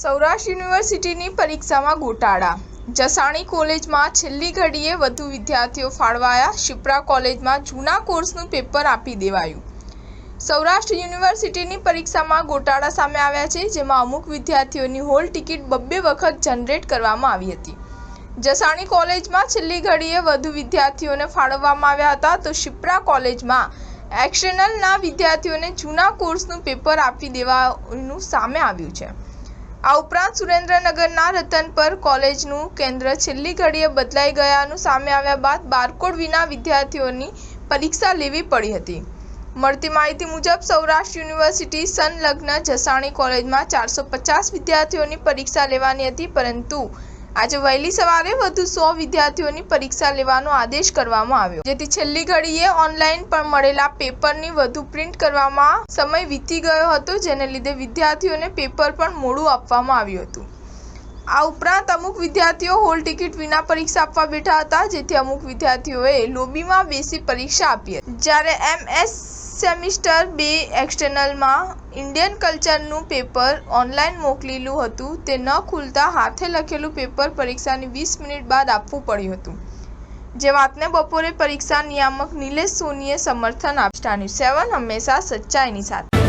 સૌરાષ્ટ્ર યુનિવર્સિટીની પરીક્ષામાં ગોટાળા. જસાણી કોલેજમાં છેલ્લી ઘડીએ વધુ વિદ્યાર્થીઓ ફાળવાયા. શિપ્રા કોલેજમાં જૂના કોર્સનું પેપર આપી દેવાયું. સૌરાષ્ટ્ર યુનિવર્સિટીની પરીક્ષામાં ગોટાળા સામે આવ્યા છે, જેમાં અમુક વિદ્યાર્થીઓની હોલ ટિકિટ 2 વખત જનરેટ કરવામાં આવી હતી. જસાણી કોલેજમાં છેલ્લી ઘડીએ વધુ વિદ્યાર્થીઓને ફાળવવામાં આવ્યા હતા, તો શિપ્રા કોલેજમાં એક્સટર્નલના વિદ્યાર્થીઓને જૂના કોર્સનું પેપર આપી દેવાનું સામે આવ્યું છે. આ ઉપરાંત સુરેન્દ્રનગરના રતનપર કોલેજનું કેન્દ્ર છેલ્લી ઘડીએ બદલાઈ ગયાનું સામે આવ્યા બાદ બારકોડ વિના વિદ્યાર્થીઓની પરીક્ષા લેવી પડી હતી. મળતી માહિતી મુજબ સૌરાષ્ટ્ર યુનિવર્સિટી સંલગ્ન જસાણી કોલેજમાં 450 વિદ્યાર્થીઓની પરીક્ષા લેવાની હતી, પરંતુ આજે વહેલી સવારે વધુ 100 વિદ્યાર્થીઓની પરીક્ષા લેવાનો આદેશ કરવામાં આવ્યો, જેથી છેલ્લી ઘડીએ ઓનલાઈન પણ મળેલા પેપરની વધુ પ્રિન્ટ કરવામાં સમય વીતી ગયો હતો, જેને લીધે વિદ્યાર્થીઓને પેપર પણ મોડું આપવામાં આવ્યું હતું. આ ઉપરાંત અમુક વિદ્યાર્થીઓ હોલ ટિકિટ વિના પરીક્ષા આપવા બેઠા હતા, જેથી અમુક વિદ્યાર્થીઓએ લોબીમાં બેસી પરીક્ષા આપી હતી. જ્યારે MS સેમિસ્ટર 2 એક્સટર્નલમાં ઇન્ડિયન કલ્ચરનું પેપર ઓનલાઈન મોકલેલું હતું, તે ન ખુલતા હાથે લખેલું પેપર પરીક્ષાની 20 મિનિટ બાદ આપવું પડ્યું હતું. જે વાતને બપોરે પરીક્ષા નિયામક નિલેશ સોનીએ સમર્થન આપ્યું. સ્ટાર ન્યૂઝ 7 હંમેશા સચ્ચાઈની સાથે.